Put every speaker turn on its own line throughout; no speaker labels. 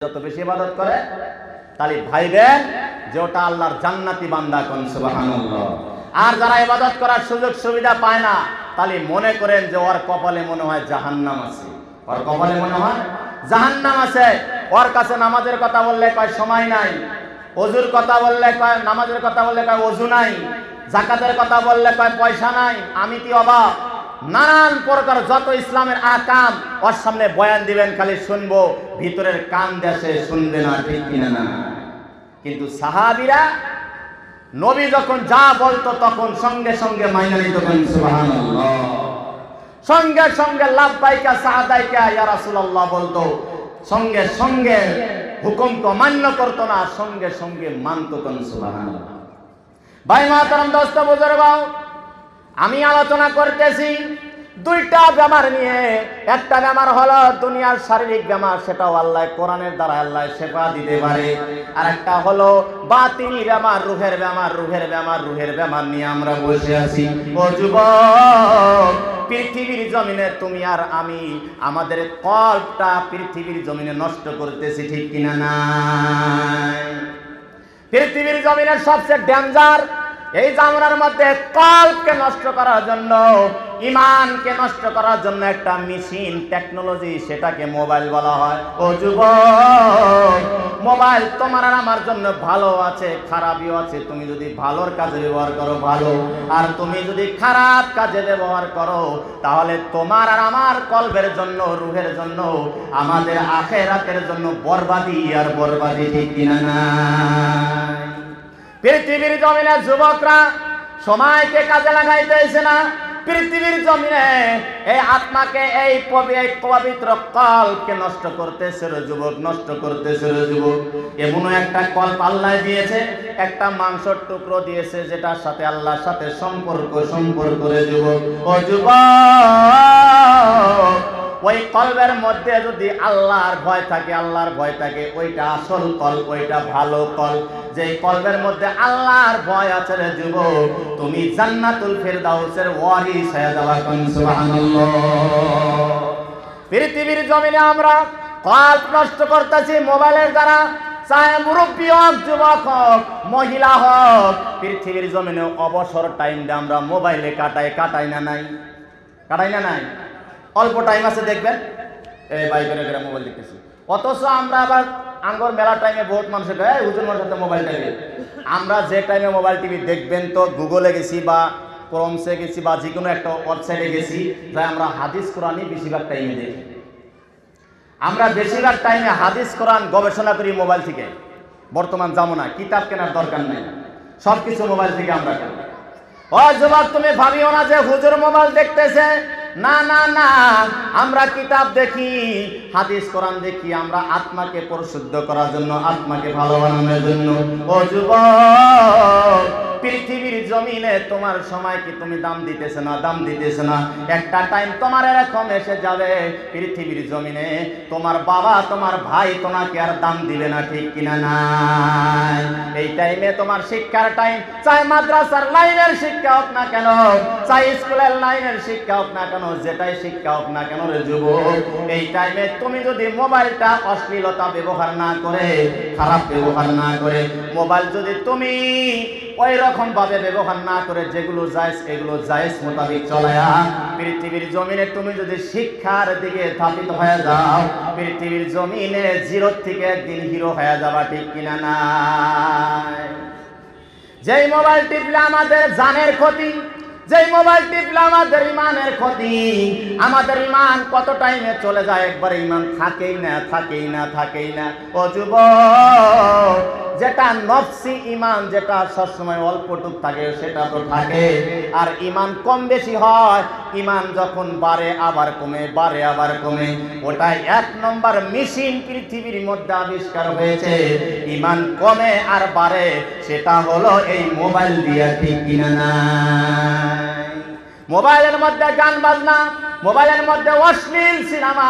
যত বেশি ইবাদত করে তাহলে ভাইবেন যে ওটা আল্লাহর জান্নাতি বান্দা। কোন সুবহানাল্লাহ। আর যারা ইবাদত করার সুযোগ সুবিধা পায় না তাহলে মনে করেন যে ওর কপালে মনে হয় জাহান্নাম আছে, ওর কপালে মনে হয় জাহান্নাম আছে। ওর কাছে নামাজের কথা বললে কয় সময় নাই, ওযুর কথা বললে কয় নামাজের কথা বললে কয় ওযু নাই, যাকাতের কথা বললে কয় পয়সা নাই। আমি কি অবাক? নানান প্রকার যত ইসলামের আকাম ওর সামনে বয়ান দিবেন, খালি শুনবো, ভিতরের কান দেশে শুনবে না, ঠিক কিনা না? কিন্তু সাহাবীরা নবী যখন যা বলতো তখন সঙ্গে সঙ্গে মাইনা নিত। সুবহানাল্লাহ। সঙ্গে সঙ্গে লাব্বাইকা সাদাইকা ইয়া রাসূলুল্লাহ বলতো, সঙ্গে সঙ্গে হুকুমকে অমান্য করতো না, সঙ্গে সঙ্গে মানতো। কোন সুবহানাল্লাহ। ভাই মাতারাম, দোস্ত বুজুর্গ, আমি আলোচনা করতেছি দুইটা বেমার নিয়ে। একটা বেমার হলো দুনিয়ার শারীরিক বেমার, সেটাও আল্লাহ কোরআনের দ্বারা আল্লাহ শেফা দিতে পারে। আর একটা হলো বাতিনি বেমার, রূহের বেমার। রূহের বেমার, রূহের বেমার নিয়ে আমরা বসে আছি। ও যুবক, পৃথিবীর জমিনে তুমি আর আমি আমাদের কল্পটা পৃথিবীর জমিনে নষ্ট করতেছি, ঠিক কিনা নাই? পৃথিবীর জমিনের সবচেয়ে ডেঞ্জার এই জামানার মধ্যে কল্পকে নষ্ট করার জন্য, ইমানকে নষ্ট করার জন্য একটা মেশিন টেকনোলজি, সেটাকে মোবাইল বলা হয়। ও যুবক, মোবাইল তোমার আর আমার জন্য ভালো আছে, খারাপও আছে। তুমি যদি ভালোর কাজে ব্যবহার করো ভালো, আর তুমি যদি খারাপ কাজে ব্যবহার করো তাহলে তোমার আর আমার কলবের জন্য, রূহের জন্য, আমাদের আখিরাতের জন্য বরবাদি আর বরবাদি, ঠিক কিনা না? পৃথিবীর জমিনে যুবকরা সময়কে কাজে লাগাইতেছে না। পৃথিবীর জমিনে এই আত্মাকে, এই পবিত্র কল্পকে নষ্ট করতেছে রে যুবক, নষ্ট করতেছে রে যুবক। এমন একটা কল্প আল্লাহ দিয়েছে, একটা মাংসের টুকরো দিয়েছে যেটার সাথে আল্লাহর সাথে সম্পর্ক রে যুবক। ও যুবক, ওই কলবের মধ্যে যদি আল্লাহর ভয় থাকে, আল্লাহর ভয় থাকে, ওইটা আসল কল্প, ওইটা ভালো কল্প। যে কলবের মধ্যে আল্লাহর ভয় আছে রে যুবক, তুমি জান্নাতুল ফেরদাউসের ওয়ারিস হয়ে যাবা। সুবহানাল্লাহ। পৃথিবীর জমিনে আমরা কল্প নষ্ট করতেছি মোবাইলের দ্বারা। চাহে মুরব্বী হোক, যুবক হোক, মহিলা হোক, পৃথিবীর জমিনে অবসর টাইমটা আমরা মোবাইলে কাটাই না নাই? কাটাই না নাই? অল্প টাইম আছে দেখবেন এই বাইকের করে মোবাইল দেখতেছি। অথচ আমরা আবার আঙ্গর মেলা টাইমে বহুত মানুষের গায়ে হুজুর মানুষের সাথে মোবাইল টিভি। আমরা যে টাইমে মোবাইল টিভি দেখবেন তো গুগলে গেছি বা ক্রোমসে গেছি বা যে কোনো একটা ওয়েবসাইটে গেছি, তাই আমরা হাদিস কোরআনই বেশিরভাগ টাইমে দেখি। আমরা বেশিরভাগ টাইমে হাদিস কোরআন গবেষণা করি মোবাইল থেকে। বর্তমান জামানা কিতাব কেনার দরকার নেই, সব কিছু মোবাইল থেকে আমরা করি। ও যুবক, তুমি ভাবিও না যে হুজুর মোবাইল দেখতেছে। না না না, আমরা কিতাব দেখি, হাদিস কোরআন দেখি, আমরা আত্মাকে পরিশুদ্ধ করার জন্য, আত্মাকে ভালো বানানোর জন্য। ও যুবক, পৃথিবীর জমিনে তোমার সময় কি তুমি দাম দিতেছ না? দাম দিতেছ না। একটা টাইম তোমার এরকম এসে যাবে পৃথিবীর জমিনে তোমার বাবা, তোমার ভাই তোমাকে আর দাম দিবে না, ঠিক কিনা না? এই টাইমে তোমার শিক্ষার টাইম, চাই মাদ্রাসার লাইনের শিক্ষা হোক না কেন, চাই স্কুলের লাইনের শিক্ষা হোক না কেন, যেটাই শিক্ষা হোক না কেন রে যুবক, এই টাইমে তুমি যদি মোবাইলটা অশ্লীলতা ব্যবহার না করে, খারাপ ব্যবহার না করে, মোবাইল যদি তুমি ওই রকম ভাবে ব্যবহার না করে যেগুলো জায়েজ, এগুলো জায়েজ মোতাবেক চলায়া পৃথিবীর জমিনে তুমি যদি শিক্ষার দিকে ধাবিত হয়ে যাও, পৃথিবীর জমিনে জিরো থেকে একদিন হিরো হয়ে যাবা, ঠিক কিনা না? যেই মোবাইল টিপলে আমাদের জানের ক্ষতি, যেই মোবাইল টিপলে আমাদের ইমানের ক্ষতি। আমাদের ইমান কত টাইমে চলে যায়, একবারে ইমান থাকেই না। ও যুবক, যেটা নফসি ইমান, যেটা সবসময় অল্পটুক থাকে সেটা তো থাকে, আর ইমান কম বেশি হয়। ইমান যখন বাড়ে আবার কমে, বাড়ে আবার কমে, ওটাই এক নম্বর মেশিন পৃথিবীর মধ্যে আবিষ্কার হয়েছে। ইমান কমে আর বাড়ে, সেটা হলো এই মোবাইল দিয়া, ঠিক কিনা না? মোবাইলের মধ্যে গান বাজনা, মোবাইলের মধ্যে অশ্লীল সিনেমা,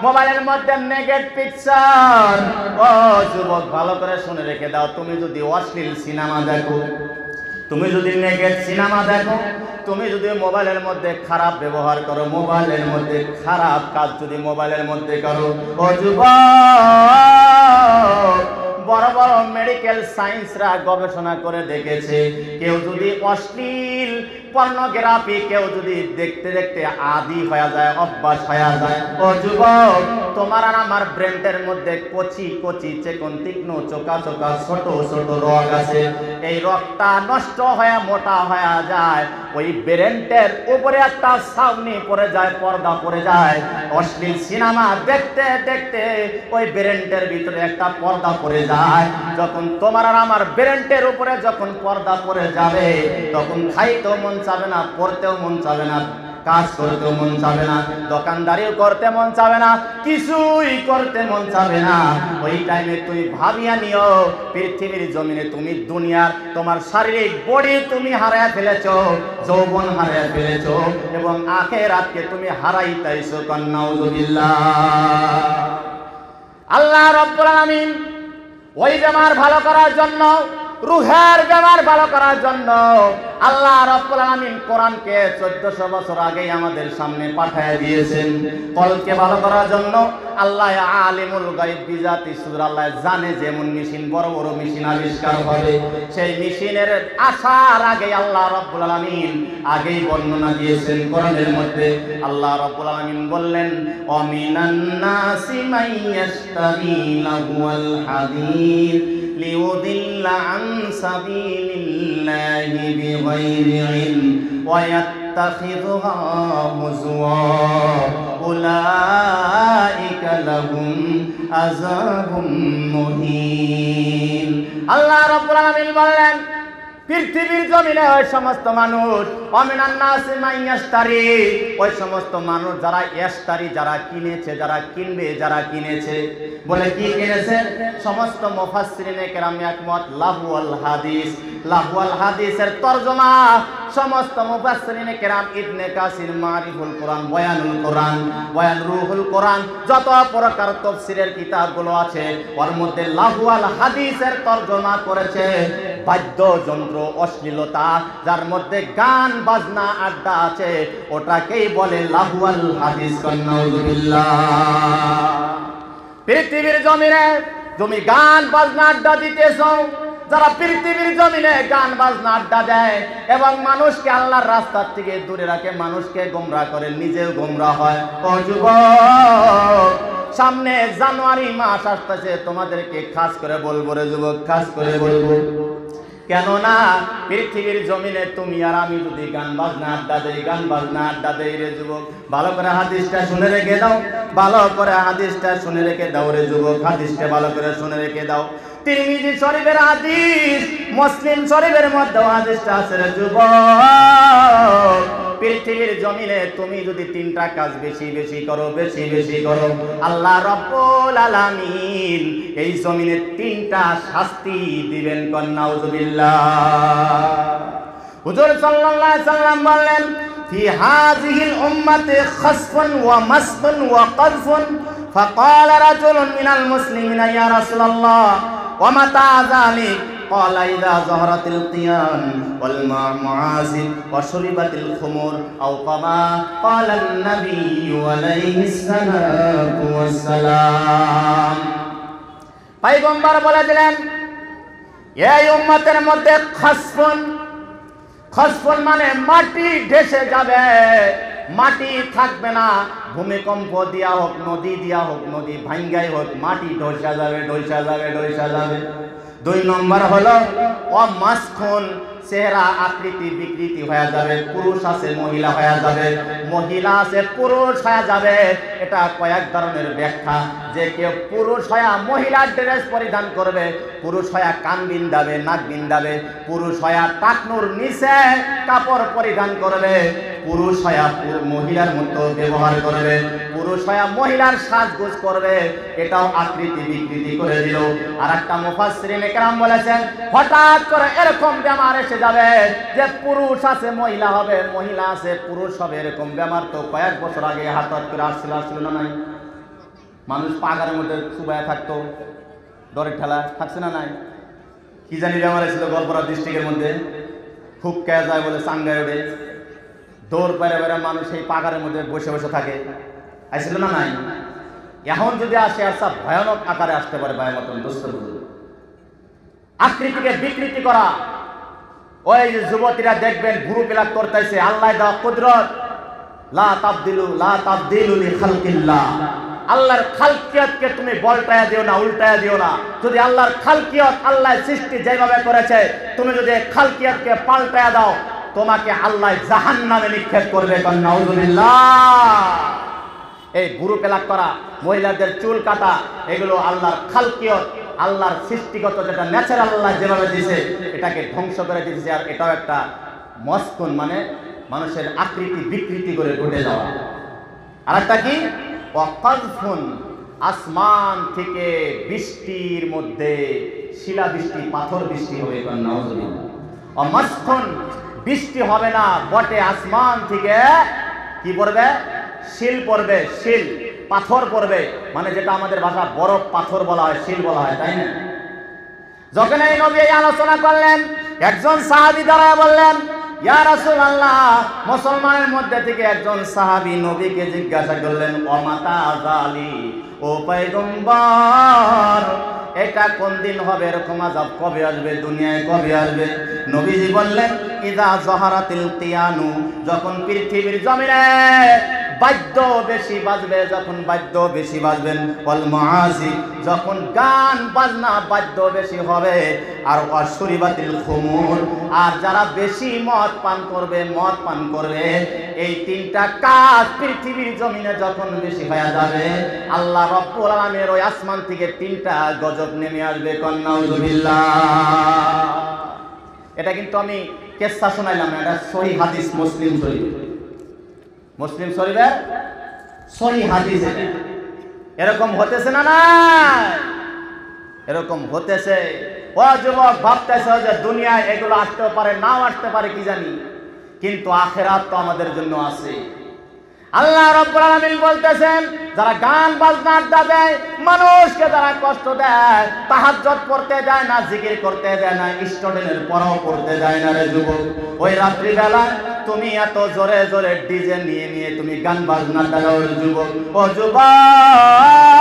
মোবাইলের মধ্যে নেগেটিভ পিকচার। ও যুবক, ভালো করে শুনে রেখে দাও, তুমি যদি অশ্লীল সিনেমা দেখো, তুমি যদি নেগেটিভ সিনেমা দেখো, তুমি যদি মোবাইলের মধ্যে খারাপ ব্যবহার করো, মোবাইলের মধ্যে খারাপ কাজ যদি মোবাইলের মধ্যে করো, ও যুবক, সায়েন্সরা গবেষণা করে দেখেছে, কেউ যদি অশ্লীল পর্নোগ্রাফি কেউ যদি দেখতে দেখতে আদি হয়ে যায়, অভ্যাস হয়ে যায়, ও যুবক, তোমার আর আমার ব্রেনের মধ্যে কচি কচি চেকন তীক্ষ্ণ চোকা চোকা ছোট ছোট রগ আছে। এই রগটা নষ্ট হয়ে মোটা হয়ে যায়, ওই ব্রেনের উপরে একটা ছাউনি পড়ে যায়, পর্দা পড়ে যায়। অশ্লীল সিনেমা দেখতে দেখতে ওই ব্রেনের ভিতরে একটা পর্দা পড়ে যায়। যখন তোমার আর আমার ব্রেনের উপরে যখন পর্দা পড়ে যাবে, তখন খাইতেও মন চাবে না, পড়তেও মন চাবে না, কাজ করতেও মন চাবে না, দোকানদারিও করতে মন চাবে না, কিছুই করতে মন চাবে না। ওই টাইমে তুমি ভাবিয়া নিও, পৃথিবীর জমিনে তুমি দুনিয়ার তোমার শারীরিক বডি তুমি হারায় ফেলেছো, যৌবন হারায় ফেলেছো, এবং আখিরাতকে তুমি হারাইতেছো। নাউযুবিল্লাহ। আল্লাহ রাব্বুল আলামিন ওই বেমার ভালো করার জন্য, রুহের বেমার ভালো করার জন্য আল্লাহ রাব্বুল আলামিন কোরআনকে 1400 বছর আগেই আমাদের সামনে পাঠিয়ে দিয়েছেন। কলকে ভালো করার জন্য আল্লাহ আলিমুল গায়ব বিজাতি সুর, আল্লাহ জানে যেমন মেশিন বড় বড় মেশিন আবিষ্কার হবে, সেই মেশিনের আসার আগে আল্লাহ রাব্বুল আলামিন আগেই বর্ণনা দিয়েছেন কোরআনের মধ্যে। আল্লাহ রাব্বুল আলামিন বললেন, অমিনান নাসি মাইয়াশতারি লাহুল হাদিস লিউদিল্লা আন সাবিলিল্লাহি বিগাইরি ইলম ওয়া ইয়াত্তাখিযুহা হুজওয়া উলাইকা লাহুম আযাবুম মুহিন। আল্লাহ রাব্বুল আলামিন বললেন, পৃথিবীর জমিনে ওই সমস্ত মানুষ, অমিনান নাসি মাইয়াশতারি, ওই সমস্ত মানুষ যারা ইশতারি, যারা কিনেছে, যারা কিনবে, যারা কিনেছে। বলে কি কিনেছে? সমস্ত মুফাসসিরিনে কেরাম একমত, লাহুল হাদিস। লাহুল হাদিসের তরজমা সমস্ত মুফাসসিরিনে কেরাম, ইবনে কাসির মারিফুল কোরআন, বয়ানুল কোরআন, বয়ান রুহুল কোরআন, যত প্রকার তাফসীরের কিতাবগুলো আছে ওর মধ্যে লাহুল হাদিসের তরজমা করেছে বাদ্যযন্ত্র, অশ্লীলতা, যার মধ্যে গান বাজনা আড্ডা আছে, ওটাকেই বলে লাহুল হাদিস। নাউযুবিল্লাহ। পৃথিবীর জমিনে তুমি গান বাজনা আড্ডা দিতেছ, যারা পৃথিবীর জমিনে গান বাজনা আড্ডা দেয় এবং মানুষকে আল্লাহর রাস্তা থেকে দূরে রাখে, মানুষকে গোমরাহ করে, নিজেও গোমরাহ হয়। ও যুবক, সামনে জানুয়ারি মাস আসতেছে, তোমাদেরকে খাস করে বলবো রে যুবক, খাস করে বলবো, কেননা পৃথিবীর জমিনে তুমি আর আমি যদি গান বাজনা আড্ডা দেই, গান বাজনা আড্ডা দেই রে যুবক, ভালো করে হাদিসটা শুনে রেখে দাও, ভালো করে হাদিসটা শুনে রেখে দাও রে যুবক, হাদিসটা ভালো করে শুনে রেখে দাও। তিরমিজি শরীফের হাদিস, মুসলিম শরীফের মধ্যে হাদিসটা আছে রে যুবক। পৃথিবীর জমিনে তুমি যদি তিনটা কাজ বেশি বেশি করো, বেশি বেশি করো, আল্লাহ রাব্বুল আলামিন এই জমিনে তিনটা শাস্তি দিবেন। নাউযুবিল্লাহ। হুজুর সাল্লাল্লাহু আলাইহি সাল্লাম বললেন, ফি হাযিহিল উম্মাতি খাসফুন ওয়া মাসফুন ওয়া কাযফুন, ফাকালা রাজুলুন মিনাল মুসলিমিনা ইয়া রাসূলুল্লাহ ওয়া মাতা যালিক? قال إذا ظهرت القيان والمعازف وشربت الخمور أو كما قال النبي عليه الصلاة والسلام। পয়গম্বর বলে দিলেন, এই উম্মতের মধ্যে খাসফুন, খাসফুন মানে মাটি ধসে যাবে, মাটি থাকবে না, ভূমিকম্প দিয়া হোক, নদী দিয়া হোক, নদী ভাঙ্গাই হোক, মাটি ধসা যাবে, ধসা যাবে, ধসা যাবে। 2 নম্বর হলো অমাসখুন, চেহারা আকৃতি বিকৃতি হয়ে যাবে, পুরুষ আছে মহিলা হয়ে যাবে, মহিলা আছে পুরুষ হয়ে যাবে। এটা কয়েক ধরনের ব্যাখ্যা, যে কেউ পুরুষ হয়ে মহিলার ড্রেস পরিধান করবে, পুরুষ হয়ে কান বিন্দাবে, নাক বিন্দাবে, পুরুষ হয়ে টাকনুর নিচে কাপড় পরিধান করবে, পুরুষ হয়ে মহিলার মতো ব্যবহার করবে, পুরুষ হয়ে মহিলার সাজগোজ করবে, এটাও আকৃতি বিকৃতি করে দিল। আর একটা মুফাসসিরিনে কেরাম বলেছেন, হঠাৎ করে এরকম বেমার এসে যাবে যে পুরুষ আছে মহিলা হবে, মহিলা আছে পুরুষ হবে, এরকম বেমার তো কয়েক বছর আগে হঠাৎ করে আসছিল না নাই? মানুষ পাগারের মধ্যে চুবায় থাকতো, ডরের ঠেলা থাকছে না নাই? কি জানি বেমার এসেছিল গোলপাড়া ডিস্ট্রিক্টের মধ্যে, খুব কে যায় বলে চাঙ্গায় ওঠে, দৌড় পেরে বেড়ে মানুষ এই পাগারের মধ্যে বসে বসে থাকে, আসছিল না নাই? এখন যদি আসে, আচ্ছা ভয়ানক আকারে আসতে পারে, ভয়ানক দোস্ত। আকৃতিকে বিকৃতি করা। ওই যে যুবতীরা দেখবেন ভুরু প্লাক করতেছে, আল্লাহ দেওয়া কুদরত। লা তাবদিলু লিখালকিল্লাহ, আল্লাহর খালকিয়তকে তুমি বলটায়া দিও না, উল্টায়া দিও না। যদি আল্লাহর খালকিয়ত, আল্লাহর সৃষ্টি যেভাবে করেছে, তুমি যদি খালকিয়তকে পাল্টায়া দাও, তোমাকে আল্লাহ জাহান্নামে নিক্ষেপ করবে। নাউযুবিল্লাহ। এই ভুরু প্লাক করা, মহিলাদের চুল কাটা, এগুলো আল্লাহর খালকিয়ত, আল্লাহর সৃষ্টিগত যেটা ন্যাচারাল আল্লাহ যেভাবে দিয়েছে, এটাকে ধ্বংস করে দিয়েছে। আর এটাও একটা মস্কুন, মানে মানুষের আকৃতি বিকৃতি করে ঘটে যাওয়া। আর একটা কি? ওয়াকাযফুন, আসমান থেকে বৃষ্টির মধ্যে শিলা বৃষ্টি, পাথর বৃষ্টি হবে। নাউযুবিল্লাহ। ওয়ামাসখুন, বৃষ্টি হবে না, বটে আসমান থেকে কি পড়বে? শিল পড়বে, শিল, পাথর পড়বে। মানে যেটা আমাদের ভাষা বরফ পাথর বলা হয়, শিল বলা হয়, তাই না? যখন এই নবী এই আলোচনা করলেন, একজন সাহাবী দাঁড়ায় বললেন, ইয়া রাসূলুল্লাহ, মুসলমানের মধ্যে থেকে একজন সাহাবী নবীকে জিজ্ঞাসা করলেন, ওমাতা যালি, ও পয়গম্বর, এটা কোন দিন হবে? এরকম আযাব কবে আসবে? দুনিয়ায় কবে আসবে? নবীজি বললেন, ইযা যাহারাতিল কিয়ানু, যখন পৃথিবীর জমিনে বাদ্য বেশি বাজবে, যখন বাদ্য বেশি বাজবেন, ওয়াল মুআজি, যখন গান বাজনা বাদ্য বেশি হবে, আর ওয়াশুরিবাতিল খুমুর, আর যারা বেশি মদ পান করবে, এই তিনটা কাজ পৃথিবীর জমিনে যখন বেশি হয়ে যাবে, আল্লাহ রাব্বুল আলামিনের ওই আসমান থেকে তিনটা গজব নেমে আসবে। নাউযুবিল্লাহ। এটা কিন্তু আমি কিসসা শোনাইলাম না, এটা সহিহ হাদিস, মুসলিম শরীফের সহিহ হাদিস। এরকম হতেছে না? না, এরকম হতেছে। ও যুবক, ভাবতেছে যে দুনিয়ায় এগুলো আসতেও পারে, নাও আসতে পারে, কি জানি, কিন্তু আখিরাত তো আমাদের জন্য আছে। আল্লাহ রাব্বুল আলামিন বলতেছেন, যারা গান বাজনা আড্ডা দেয়, মানুষকে যারা কষ্ট দেয়, তাহাজ্জুদ পড়তে দেয় না, জিকির করতে দেয় না, স্টুডেন্টের পড়াও পড়তে দেয় না রে যুবক। ওই রাত্রি বেলা তুমি এত জোরে জোরে ডিজে নিয়ে তুমি গান বাজনা দাও যুবক। ও যুবক,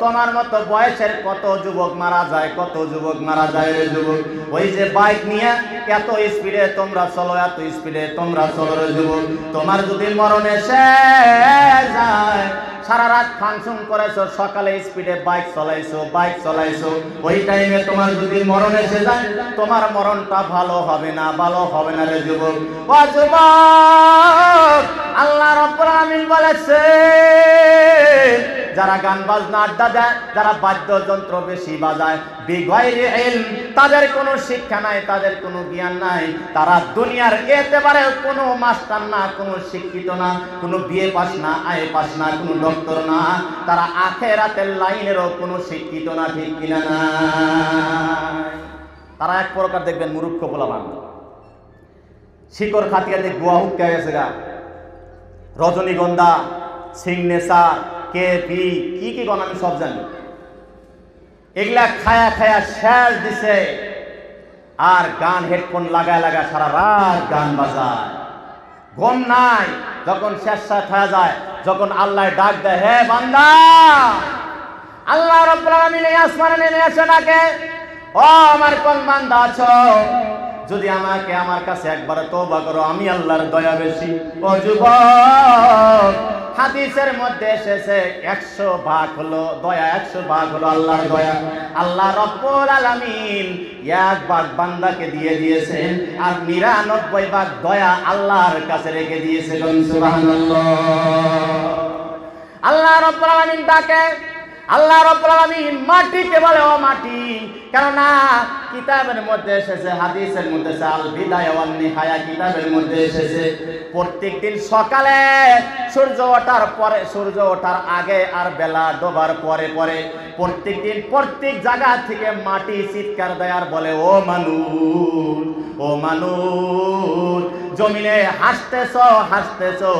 তোমার মতো বয়সের কত যুবক মারা যায়, কত যুবক মারা যায় রে যুবক। ওই যে বাইক নিয়ে এত স্পিডে তোমরা চলো, এত স্পিডে তোমরা চলো রে যুবক। তোমার যদি মরণ এসে যায়, সারা রাত ফাংশন করেছো, সকালে স্পিডে বাইক চলাইছো, ওই টাইমে তোমার যদি মরণ এসে যায়, তোমার মরণটা ভালো হবে না রে যুবক। ও যুবক, আল্লাহ রাব্বুল আলামিন বলেছে, যারা গান বাজনা আড্ডা দেয়, যারা বাদ্যযন্ত্র বেশি বাজায়, বিগাইরি ইলম, তাদের কোনো শিক্ষা নাই, তাদের কোনো জ্ঞান নাই, তারা দুনিয়ার একেবারে কোনো মাস্টার না, কোনো শিক্ষিত না, কোনো বিএ পাস না, আইএ পাস না, কোনো ডক্টর না, তারা আখিরাতের লাইনেরও কোনো শিক্ষিত না, ঠিক কিনা না? তারা এক প্রকার দেখবেন মূর্খ পোলাপান, শিকড় খাতিয়াতে গুয়া হুক্কা গেছে গা, রজনীগন্ধা, সিগনেচার, কেপি, কি গণ আমি সব জানি, এগুলা খায়া শেষ দিছে। আর গান হেডফোন লাগায় সারা রাত গান বাজায়, ঘুম নাই। যখন শেষ হয়ে যায়, যখন আল্লাহ ডাক দেয়, হে বান্দা, আল্লাহ রাব্বুল আলামিন এই আসমানে নেমে আসে ডাকে, ও আমার কোন বান্দা আছো, যদি আমাকে আমার কাছে একবার তওবা করো, আমি আল্লাহর দয়া বেশি। ও যুবক, হাদিসের মধ্যে এসেছে 100 ভাগ হলো দয়া, 100 ভাগ হলো আল্লাহর দয়া। আল্লাহ রাব্বুল আলামিন 1 ভাগ বান্দাকে দিয়ে দিয়েছেন, আর 99 ভাগ দয়া আল্লাহর কাছে রেখে দিয়েছেন। সুবহানাল্লাহ। আল্লাহ রাব্বুল আলামিন ডাকে, আল্লাহ রাব্বুল আলামিন মাটিকে বলে, ও মাটি, কেননা কিতাবের মধ্যে এসেছে, হাদিসের মধ্যে এসেছে, আল বিদায়া ওয়ান নিহায়া কিতাবের মধ্যে এসেছে, প্রত্যেকদিন সকালে সূর্য ওঠার আগে আর বেলা ডোবার পরে প্রত্যেকদিন প্রত্যেক জায়গা থেকে মাটি চিৎকার দেয় আর বলে, ও মানুষ, জমিনে হাসতেছো,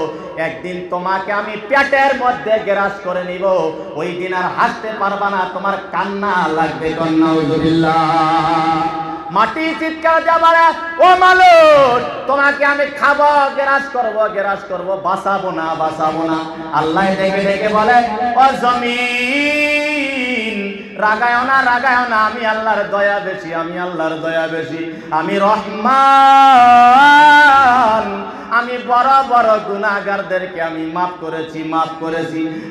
একদিন তোমাকে আমি পেটের মধ্যে গ্রাস করে নিব, ওই দিন আর হাসতে পারবা না, তোমার কান্না লাগবে। নাউযুবিল্লাহ। মাটি চিৎকার দিয়ে বলে, ও মানুষ, তোমাকে আমি খাবো, গ্রাস করব, বাঁচাবো না। আল্লাহ ডেকে বলে, ও জমিন, রাগায়ও না, আমি আল্লাহর দয়া বেশি, আমি আল্লাহর দয়া বেশি, আমি রহমান, আমি বড় বড় গুনাহগারদেরকে আমি মাফ করেছি,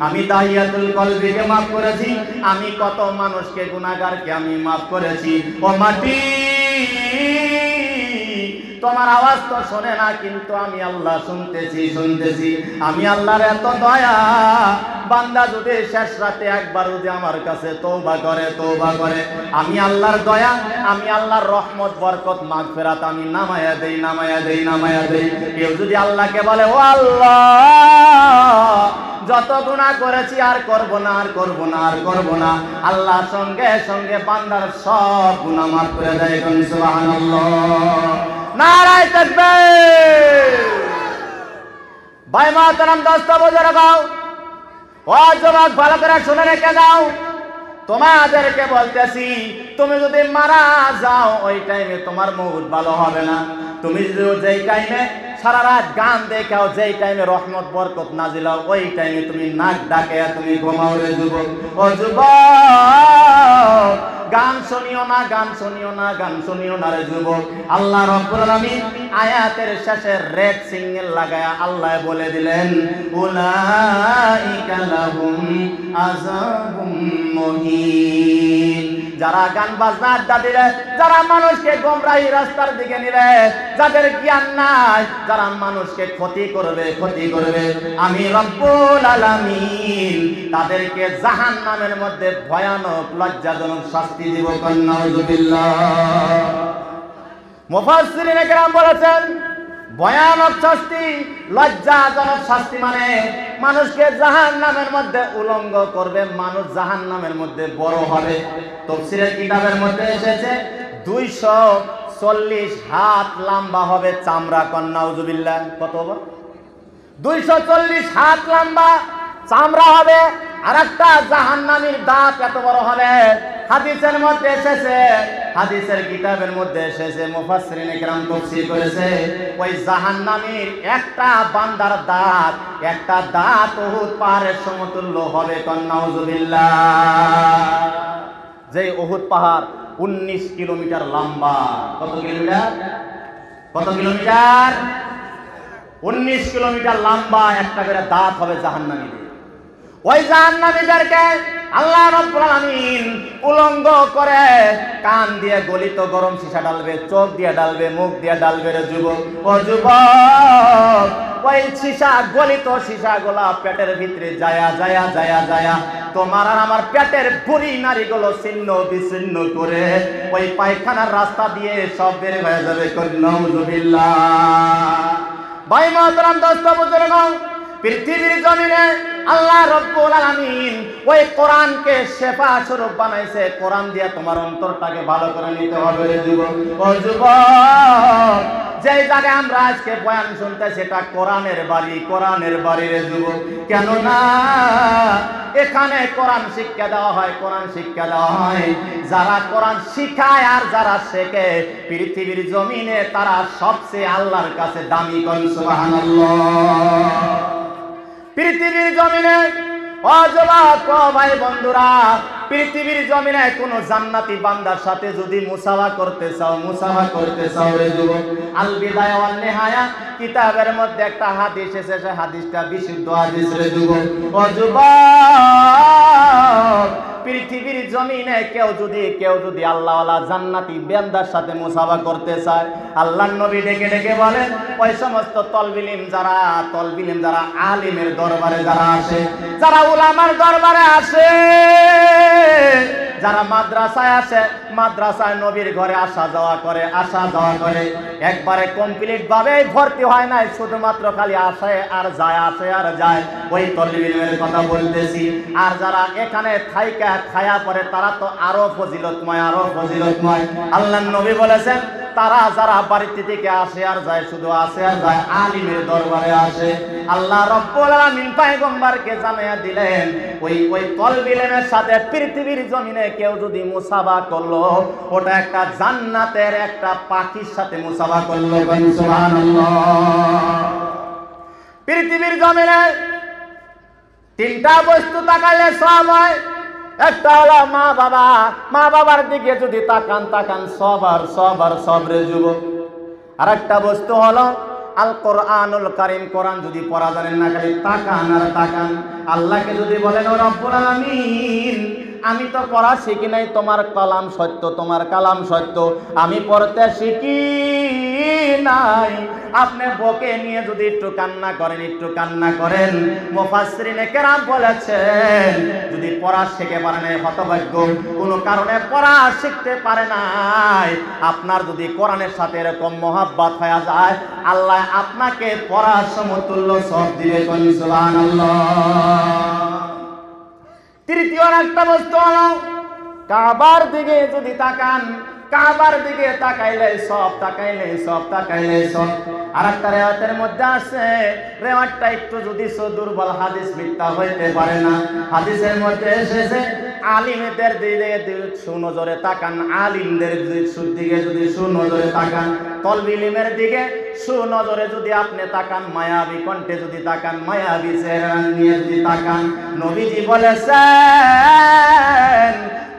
আমি দাহিয়াতুল কলবিকে মাফ করেছি, আমি কত মানুষকে গুনাহগারকে আমি মাফ করেছি। ও মাটি, তোমার আওয়াজ তো শোনে না, কিন্তু আমি আল্লাহ শুনতেছি। আমি আল্লাহর এত দয়া, বান্দা যদি শেষ রাতে একবার যদি আমার কাছে তওবা করে, আমি আল্লাহর দয়া, আমি আল্লাহর রহমত, বরকত, মাগফিরাত আমি নামায়া দেই। কেউ যদি আল্লাহকে বলে, ও আল্লাহ, যত গুনাহ করেছি আর করব না, আল্লাহ সঙ্গে সঙ্গে বান্দার সব গুনাহ মাফ করে দেয়। সুবহানাল্লাহ, নারায়ে তাকবীর। ভাই মাতারাম, দোস্ত বুঝে গাও, ও যুবক ভালো করে শুনে রেখে যাও, তোমাদেরকে বলতেছি, তুমি যদি মারা যাও ওই টাইমে তোমার মউত ভালো হবে না। তুমি যদি যেই টাইমে সারা রাত গান দেখাও, যেই টাইমে রহমত বরকত নাজিল হয়, ওই টাইমে তুমি নাক ডাকে তুমি ঘুমাও রে যুবক। ও যুবক, গান শুনিও না রে যুবক। আল্লাহ রাব্বুল আলামিন আয়াতের শেষে রেড সিগন্যাল লাগায়া আল্লাহ বলে দিলেন, উলাইকা লাহুম আযাবুম মুহিন। যারা গান বাজনা আড্ডা দিলে, যারা মানুষকে গোমরাহি রাস্তার দিকে নিবে, যাদের জ্ঞান নাই, যারা মানুষকে ক্ষতি করবে, আমি রব্বুল আলামিন তাদেরকে জাহান্নামের মধ্যে ভয়ানক লজ্জাজনক শাস্তি দিব। নাউযুবিল্লাহ। মুফাসসিরিনে কেরাম বলেছেন, ভয়ানক শাস্তি, লজ্জাজনক শাস্তি মানে মানুষকে জাহান্নামের মধ্যে উলঙ্গ করবে, মানুষ জাহান্নামের মধ্যে বড় হবে। তাফসীরের কিতাবের মধ্যে এসেছে 240 হাত লম্বা হবে চামড়া। নাউযুবিল্লাহ। কত হবে? 240 হাত লম্বা চামড়া হবে, আর একটা জাহান্নামীর দাঁত এত বড় হবে। হাদিসের মধ্যে এসেছে, হাদিসের কিতাবের মধ্যে এসেছে, মুফাসসিরিনে কেরাম তাফসীর করেছে, ওই জাহান্নামীর একটা বান্দার দাঁত, একটা দাঁত উহুদ পাহাড়ের সমতুল্য হবে। নাউযুবিল্লাহ। যে উহুদ পাহাড় 19 কিলোমিটার লম্বা। কত কিলোমিটার? 19 কিলোমিটার লম্বা একটা করে দাঁত হবে জাহান্নামীদের। ওই জাহান্নামীদেরকে আল্লাহ রাব্বুল আলামিন উলঙ্গ করে কান দিয়ে গলিত গরম সীসা ডালবে, চোখ দিয়ে ডালবে, মুখ দিয়ে ডালবে রে যুবক। ও যুবক, ওই সীসা, গলিত সীসাগুলা পেটের ভিতরে যায়া তোমার আর আমার পেটের বুড়ি নারীগুলো ছিন্ন বিচ্ছিন্ন করে ওই পায়খানার রাস্তা দিয়ে সব বের হয়ে যাবে। নাউযুবিল্লাহ। ভাই মাতারাম, দোস্ত বুজুর্গ, পৃথিবীর জমিনে আল্লাহ রাব্বুল আলামিন ওই কোরআনকে শেফা স্বরূপ বানাইছে। কোরআন দিয়ে তোমার অন্তরটাকে ভালো করে নিতে হবে রে যুবক। ও যুবক, যেই জায়গায় আমরা আজকে বয়ান শুনতেছি সেটা কোরআনের বাড়ি রে যুবক। কেন না এখানে কোরআন শিক্ষা দেওয়া হয়, যারা কোরআন শিখায় আর যারা শেখে পৃথিবীর জমিনে তারা সবচেয়ে আল্লাহর কাছে দামি। সুবহানাল্লাহ। পৃথিবীর জমিনে, ও যুবক, ও ভাই বন্ধুরা, পৃথিবীর জমিনে কোন জান্নাতি বান্দার সাথে যদি মুসাফা করতে চাও রে যুবক, আল বিদায়া ওয়ান নিহায়া কিতাবের মধ্যে একটা হাদিস এসেছে, হাদিসটা বিশুদ্ধ হাদিস রে যুবক। ও যুবক, পৃথিবীর জমিনে কেউ যদি আল্লাহওয়ালা জান্নাতি বান্দার সাথে মুসাফা করতে চায়, আল্লাহর নবী ডেকে বলেন, ওই সমস্ত তলবিলিম যারা আলিমের দরবারে যারা আসে, যারা উলামার দরবারে আসে, যারা মাদ্রাসায় আসে, মাদ্রাসায় নবীর ঘরে আসা যাওয়া করে, একবারে কমপ্লিট ভাবে ভর্তি হয় নাই, শুধুমাত্র খালি আসে আর যায়, ওই তলবিলের কথা বলতেছি। আর যারা এখানে থাইকা খায়া পরে তারা তো আরো ফজিলতময়। আল্লাহর নবী বলেছেন, তারা যারা বাড়িতে থেকে আসে আর যায়, শুধু আসে আর যায়, আলিমের দরবারে আসে, আল্লাহ রাব্বুল আলামিন পয়গম্বরকে জানায়া দিলেন, ওই তলবিলের সাথে পৃথিবীর জমিনে কেউ যদি মুসাফা করলো, ওটা একটা জান্নাতের একটা পাখির সাথে মুসাফা করলো। সুবহানাল্লাহ। পৃথিবীর জমিনে তিনটা বস্তু তাকাইলে সওয়াব হয়। একটা হলো মা বাবা, মা বাবার দিকে যদি তাকান সবরে যুবক। আর একটা বস্তু হলো আল কোরআনুল কারীম, কোরআন যদি পড়া জানেন না, খালি তাকান আর তাকান। আল্লাহকে যদি বলেন ও রব্বুল আলামিন, আমি তো পড়া শিখি নাই, তোমার কালাম সত্য, তোমার কালাম সত্য, আমি পড়তে শিখি নাই। আপনি বকে নিয়ে যদি একটু কান্না করেন, মুফাসসিরিনে কেরাম বলেছেন, যদি পড়া শিখে পারে নাই হতভাগ্য, কোনো কারণে পড়া শিখতে পারে নাই, আপনার যদি কোরআনের সাথে এরকম মহব্বত হয়ে যায়, আল্লাহ আপনাকে পড়ার সমতুল্য সব দিবে। সুবহানাল্লাহ। তৃতীয় একটা বস্তু হলো কাবার দিকে যদি তাকান, কাবার দিকে তাকাইলে সব। আর একটা রেওয়াতের মধ্যে আছে, রেওয়াতটা একটু যদি দুর্বল, হাদিস মিথ্যা হইতে পারে না। হাদিসের মধ্যে এসেছে আলিমদের দিকে সুনজরে তাকান, আলিমদের দিকে যদি সুনজরে তাকান, তলবে ইলমের দিকে সুনজরে যদি আপনি তাকান, মায়াবী কণ্ঠে যদি তাকান, মায়াবী চেহারা নিয়ে যদি তাকান, নবীজি বলেছেন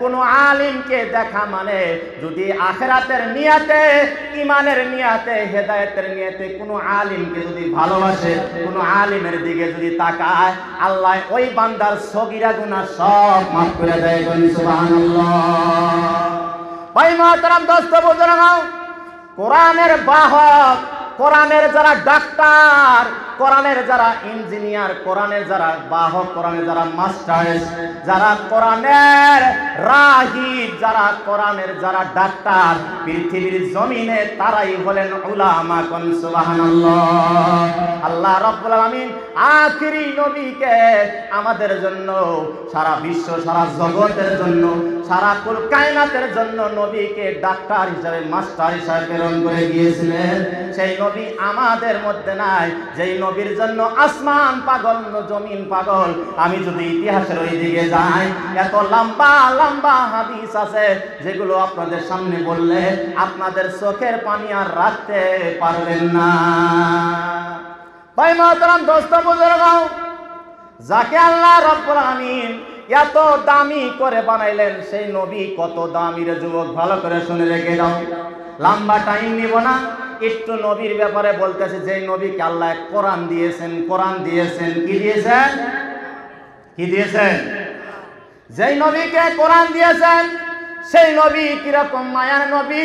কোন আলিমকে দেখা মানে যদি আখিরাতের নিয়াতে, ইমানের নিয়াতে, হেদায়েতের নিয়াতে কোন আলিমকে যদি ভালোবাসে, কোন আলিমের দিকে যদি তাকায়, আল্লাহ ওই বান্দার সগীরা গুনাহ সব মাফ করে দেয়। সুবহানাল্লাহ। ভাই মুহতারাম, দোস্ত বুজুর্গ, কোরআনের বাহক, কোরআনের যারা ডাক্তার, কোরআনের যারা ইঞ্জিনিয়ার, কোরআনের যারা বাহক, কোরআনের যারা মাস্টার, যারা কোরআনের রাহিব, যারা কোরআনের যারা ডাক্তার পৃথিবীর জমিনে, তারাই হলেন উলামা। কোন সুবহানাল্লাহ। আল্লাহ রাব্বুল আলামিন আখিরি নবীকে আমাদের জন্য, সারা বিশ্ব, সারা জগতের জন্য, সারা কুল কায়নাতের জন্য নবীকে ডাক্তার হিসাবে, মাস্টার হিসাবে প্রেরণ করে গিয়েছিলেন। সেই নবী আমাদের মধ্যে নাই, যেই নবীর জন্য আসমান পাগল, জমিন পাগল। আমি যদি ইতিহাসের ওই দিকে যাই, এত লম্বা লম্বা হাদিস আছে যেগুলো আপনাদের সামনে বললে আপনাদের চোখের পানি আর রাখতে পারবেন না। ভাই মুহতারাম, দোস্ত বুজুর্গ, যাকে আল্লাহ রাব্বুল আলামিন এত দামি করে বানাইলেন, সেই নবী কত দামি রে যুবক, ভালো করে শুনে রেখে দাও। লম্বা টাইম নিব না, একটু নবীর ব্যাপারে বলতেছে। যেই নবীকে আল্লাহ কোরআন দিয়েছেন, কি দিয়েছেন? যেই নবীকে কোরআন দিয়েছেন, সেই নবী কিরকম মায়ার নবী,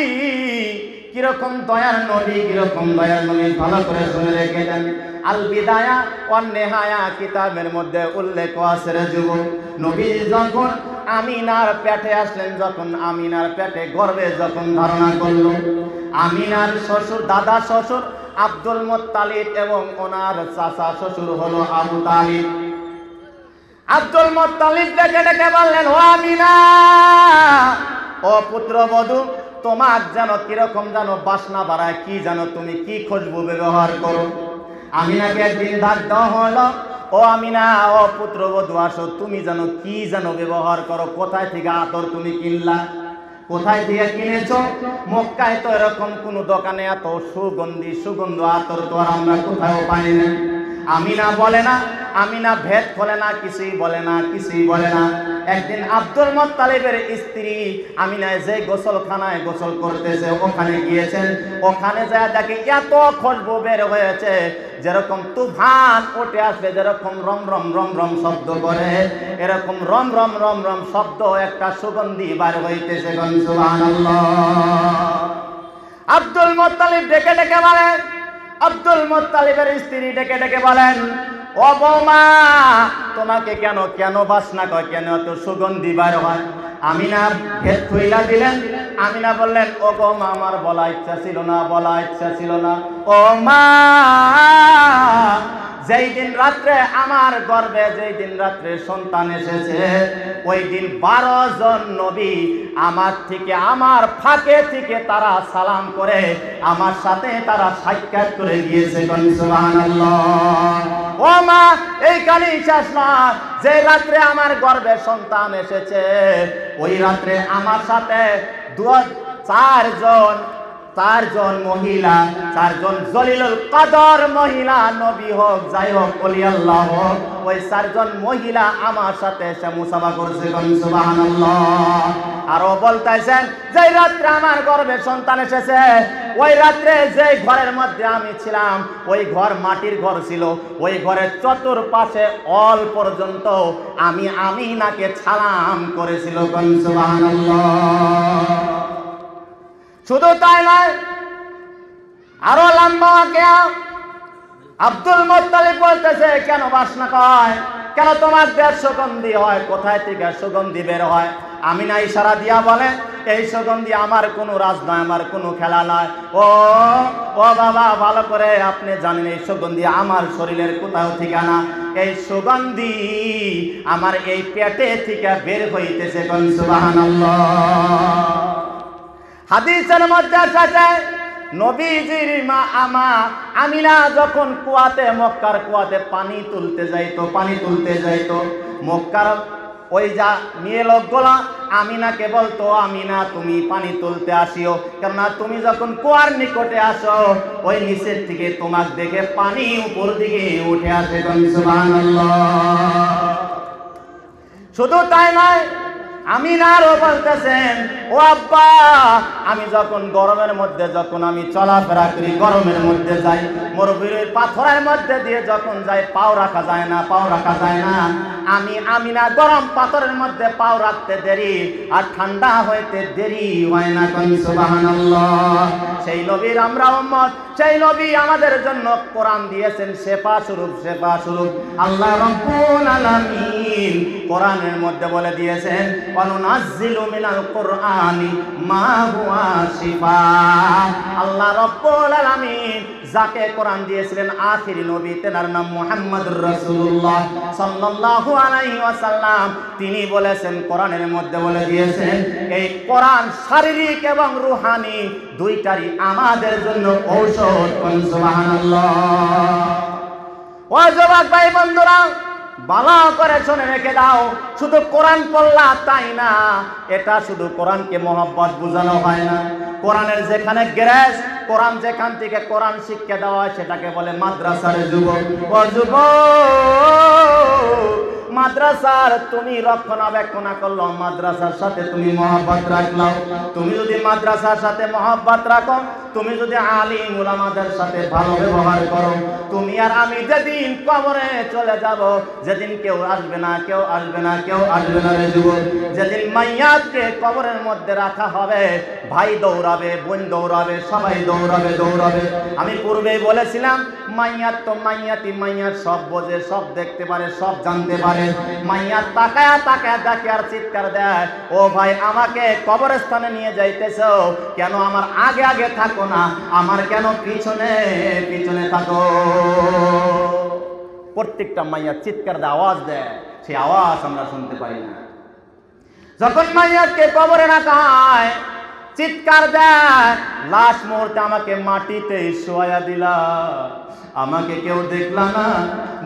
কিরকম দয়ার নবী, ভালো করে শুনে রেখে দেন। আল বিদায়া ওয়ান নেহায়া কিতাবের মধ্যে উল্লেখ আছে রে যুবক, নবী যখন আমিনার পেটে আসলেন, যখন আমিনার পেটে গর্ভে যখন ধারণা করল, আমিনার শ্বশুর, দাদা শ্বশুর আব্দুল মুত্তালিব এবং ওনার চাচা শ্বশুর হলো আবু তালিব। আব্দুল মুত্তালিব ডেকে বললেন, ও আমিনা, ও পুত্রবধূ, তোমার যেন কিরকম জানো বাসনা বাড়ায়, কি জানো তুমি, কি খুশবু ব্যবহার করো। আমিনাকে একদিন ডাক দেওয়া হলো, ও আমিনা, ও পুত্রবধূ, আসো, তুমি জানো কি জানো ব্যবহার করো, কোথায় থেকে আতর তুমি কিনলা, কোথায় থেকে কিনেছো? মক্কায় তো এরকম কোন দোকানে এত সুগন্ধ আতর তো আর আমরা কোথাও পাই না। আমিনা বলে না, আমিনা ভেদ খোলে না, কিছুই বলে না। একদিন আব্দুল মুত্তালিবের স্ত্রী আমিনা যে গোসলখানায় গোসল করতেছে, ওখানে গিয়েছেন। ওখানে যায় দেখে এত খুশবু বের হয়েছে, যেরকম তুফান উঠে আসবে, যেরকম রম রম শব্দ করে, এরকম রম রম শব্দ, একটা সুগন্ধি বার হইতেছে। সুবহানাল্লাহ। আব্দুল মুত্তালিব ডেকে বলেন, আব্দুল মুত্তালিবের স্ত্রী ডেকে বলেন, ও বৌমা, তোমাকে কেন বাসনা কয়, কেন এত সুগন্ধি বার হয়? আমিনা ভেদ খুইলা দিলেন। আমিনা বললেন, ও বৌমা, আমার বলা ইচ্ছা ছিল না। ও মা, যেই দিন রাত্রে আমার গর্ভে, যেই দিন রাত্রে সন্তান এসেছে, ওই দিন 12 জন নবী আমার ফাঁকে থেকে তারা সালাম করে আমার সাথে তারা সাক্ষাৎ করে গিয়েছে। সুবহানাল্লাহ। ও মা, এইখানে শেষ না, যে রাত্রে আমার গর্ভে সন্তান এসেছে, ওই রাত্রে আমার সাথে 4 জন চারজন মহিলা, চারজন জলিলুল কদর মহিলা, নবী হোক যাই হোক ওলি আল্লাহ হোক, ওই চারজন মহিলা আমার সাথে এসে মুসাফা করছে। সুবহানাল্লাহ। আরো বলতেছেন যে রাত্রে আমার গর্ভে সন্তান এসেছে, ওই রাত্রে যে ঘরের মধ্যে আমি ছিলাম ওই ঘর মাটির ঘর ছিল, ওই ঘরের চতুর্পাশে অল পর্যন্ত আমি আমিনাকে সালাম করেছিল। সুবহানাল্লাহ। শুধু তাই নয়, আরো লম্বা ওয়াকিয়া। আব্দুল মুত্তালিব বলতেছে, কেন বাসনা কয়, কেন তোমার দেশ সুগন্ধি হয়, কোথায় থেকে সুগন্ধি বের হয়? আমিনা ইশারা দিয়া বলে, এই সুগন্ধি আমার কোনো রাজ নয়, আমার কোনো খেলা নয়। ও বাবা, ভালো করে আপনি জানেন এই সুগন্ধি আমার শরীরের কোথাও ঠিকানা, এই সুগন্ধি আমার এই পেটে থেকে বের হইতেছে। সুবহানাল্লাহ। হাদিসের মধ্যে আছে নবীজির মা আমিনা যখন কুয়াতে, মক্কার কুয়াতে পানি তুলতে যাইতো, মক্কার ওই যা মেয়ে লোকগুলা আমিনাকে বলতো, আমিনা তুমি পানি তুলতে আসিও, কেননা তুমি যখন কুয়ার নিকটে আসো ওই নিচের থেকে তোমাকে দেখে পানি উপর দিকে উঠে আসে। সুবহানাল্লাহ। শুধু তাই নয়, আমিনারও বলতেছেন, ও আব্বা, আমি যখন গরমের মধ্যে যখন আমি চলাফেরা করি, গরমের মধ্যে যাই, মরুভূমির পাথরের মধ্যে দিয়ে যখন যাই, পাও রাখা যায় না। আমি আমিনা গরম পাথরের মধ্যে পাও রাখতে দেরি আর ঠান্ডা হইতে দেরি হয় না। সুবহানাল্লাহ। সেই নবীর আমরা উম্মত, সেই নবী আমাদের জন্য কোরআন দিয়েছেন শেফা স্বরূপ। আল্লাহ রাব্বুল আলামিন কোরআনের মধ্যে বলে দিয়েছেন, ওয়ানুনাজ্জিলু মিনাল কুরআনি মা হুয়া শিফা। আল্লাহ রাব্বুল আলামিন যাকে কোরআন দিয়েছিলেন আখির নবী, তেনার নাম মুহাম্মদুর রাসূলুল্লাহ সাল্লাল্লাহু আলাইহি ওয়াসাল্লাম, তিনি বলেছেন, কোরআনের মধ্যে বলে দিয়েছেন, এই কোরআন শারীরিক এবং রূহানি দুইটারই আমাদের জন্য ঔষধ। সুবহানাল্লাহ। ও যুবক ভাই বন্ধুরা, ভালো করে শুনে রেখে দাও, শুধু কোরআন পড়লা তাই না, এটা শুধু কোরআনকে মহব্বত বোঝানো হয় না। কোরআনের যেখানে গ্যারেজ, কোরআন যেখান থেকে কোরআন শিক্ষা দেওয়া হয় সেটাকে বলে মাদ্রাসার যুবক। ও যুবক, মাদ্রাসার তুমি রক্ষণাবেক্ষণ করলো, মাদ্রাসার সাথে তুমি মহব্বত রাখলো। তুমি যদি মাদ্রাসার সাথে মহব্বত রাখো, তুমি যদি আলিম উলামাদের সাথে ভালো ব্যবহার করো, তুমি আর আমি যেদিন কবরে চলে যাব, যেদিন কেউ আসবে না রে যুবক, যেদিন মাইয়াতকে কবরের মধ্যে রাখা হবে, ভাই দৌড়াবে, বোন দৌড়াবে, সবাই দৌড়াবে। আমি পূর্বেই বলেছিলাম, মাইয়াত তো মাইয়াত সব বোঝে, সব দেখতে পারে, সব জানতে পারে। মাইয়াত তাকায়া দেখে আর চিৎকার দেয়, ও ভাই, আমাকে কবরস্থানে নিয়ে যাইতেছো কেন? আমার আগে থাকো না, আমার কেন পিছনে থাকো? প্রত্যেকটা মাইয়াত চিৎকার দেয়, আওয়াজ দেয়, সেই আওয়াজ আমরা শুনতে পাই না। যখন মাইয়াতকে কবরে রাখা হয়, চিৎকার দেয়, লাশ মুহূর্তে আমাকে মাটিতে শোয়া দিলা, আমাকে কেউ দেখলা না।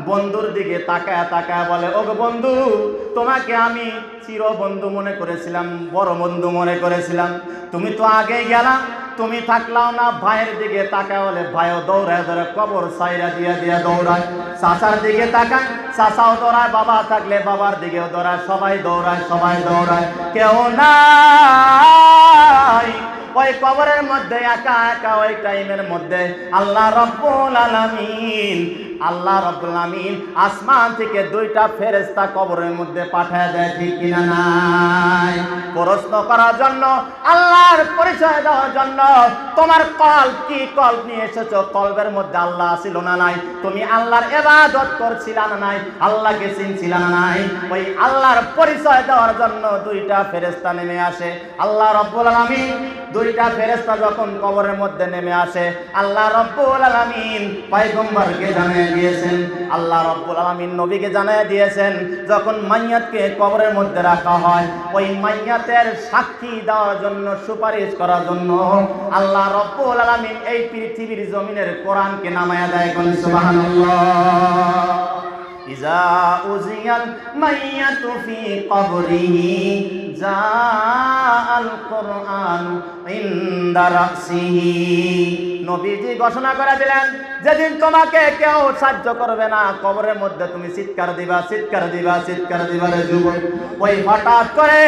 বন্ধুর দিকে তাকায় বলে, ওগো বন্ধু, তোমাকে আমি চির বন্ধু মনে করেছিলাম, বড় বন্ধু মনে করেছিলাম, তুমি তো আগেই গেলা, তুমি থাকলাও না। ভাইয়ের দিকে তাকায় বলে, ভাইও দৌড়ায় কবর সাইরা দিয়া দৌড়ায়। চাচার দিকে তাকায়, চাচাও দৌড়ায়, বাবা থাকলে বাবার দিকেও দৌড়ায়, সবাই দৌড়ায়। কেউ নাই ওই কবরের মধ্যে, একা ওই টাইমের মধ্যে আল্লাহ রাব্বুল আলামিন আসমান থেকে দুইটা ফেরেশতা কবরের মধ্যে পাঠায় দেয়, ঠিক কিনা নাই? প্রশ্ন করার জন্য, আল্লাহর পরিচয় দেওয়ার জন্য। তোমার কল্প নিয়ে এসেছো, কলবের মধ্যে আল্লাহ ছিল না নাই? তুমি আল্লাহর ইবাদত করছিলা না নাই? আল্লাহকে চিনছিলা না নাই? ওই আল্লাহর পরিচয় দেওয়ার জন্য দুইটা ফেরেশতা নেমে আসে। আল্লাহ রাব্বুল আলামিন দুইটা ফেরেশতা যখন কবরের মধ্যে নেমে আসে, আল্লাহ রাব্বুল আলামিন পয়গম্বরকে জানিয়ে দিয়েছেন, আল্লাহ রাব্বুল আলামিন নবীকে জানিয়ে দিয়েছেন, যখন মাইয়াতকে কবরের মধ্যে রাখা হয়, ওই মাইয়াতের সাক্ষী দেওয়ার জন্য, সুপারিশ করার জন্য আল্লাহ রাব্বুল আলামিন এই পৃথিবীর জমিনের কোরআনকে নামায়া দেয়। সুবহানাল্লাহ। ইজা উজিয়াল মাইয়াতু ফি কবরিহি জাআল কুরআন ইনদা রাসিহি। নবীজি ঘোষণা করে দিলেন, যেদিন তোমাকে কেউ সাহায্য করবে না, কবরের মধ্যে তুমি চিৎকার দিবা, চিৎকার দিবা, চিৎকার দিবা রে যুবক। ওই হঠাৎ করে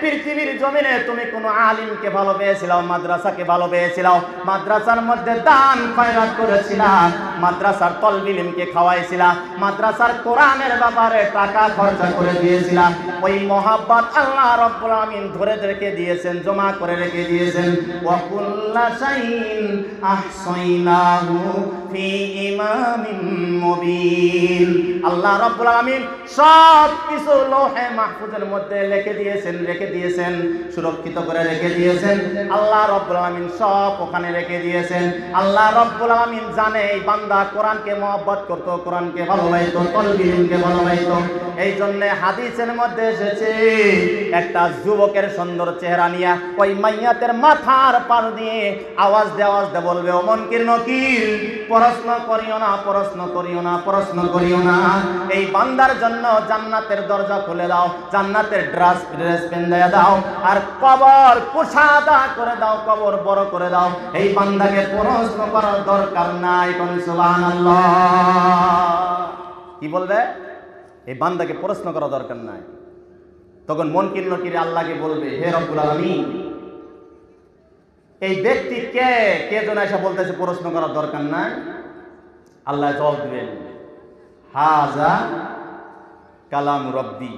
পৃথিবীর জমিনে তুমি কোন আলিমকে ভালো পেয়েছিলাও, মাদ্রাসাকে ভালো পেয়েছিলাও, মাদ্রাসার মধ্যে দান খয়রাত করেছিলা, মাদ্রাসার তলবিল ইলমকে খাওয়াইছিলা, মাদ্রাসার কোরআনের ব্যাপারে টাকা খরচ করে দিয়েছিলা। ওই মহাব্বত আল্লাহ রাব্বুল আমিন ধরে রেখে দিয়েছেন, জমা করে রেখে দিয়েছেন। ওয়া কুল্লা শাইইন আহসাইনাহু ফি ইমামিন মুবিন। আল্লাহ রাব্বুল আমিন সব কিছু লৌহে মাহফুজের মধ্যে রেখে দিয়েছেন, সুরক্ষিত করে রেখে দিয়েছেন। আল্লাহ রাব্বুল আমিন সব ওখানে রেখে দিয়েছেন। আল্লাহ রাব্বুল আমিন জানে এই বান্দা কোরআনকে মহব্বত করত, কোরআনকে ভালোবাসতো, তলবিল ইলমকে ভালোবাসতো। এই জন্য হাদিসের মধ্যে এসেছে, একটা যুবকের সুন্দর চেহারা নিয়ে ওই মাইয়াতের মাথার পার দিয়ে আওয়াজ দিয়ে বলবে, ও মুনকির নকির, প্রশ্ন করিও না, প্রশ্ন করিও না, প্রশ্ন করিও না। এই বান্দার জন্য জান্নাতের দরজা খুলে দাও, জান্নাতের ড্রেস পেন্দায়া দাও, আর কবর কুশাদা করে দাও, কবর বড় করে দাও। এই বান্দাকে প্রশ্ন করার দরকার নাই। কোন সুবহানাল্লাহ। কি বলবে? এই বান্দাকে প্রশ্ন করার দরকার নাই। তখন মুনকির নকির আল্লাহকে বলবে, হে রব্বুল আলামিন, এই ব্যক্তি কে যেন এসে বলতেছে প্রশ্ন করার দরকার নাই। আল্লাহ জবাব দিবেন, হাজা কালাম রব্বি,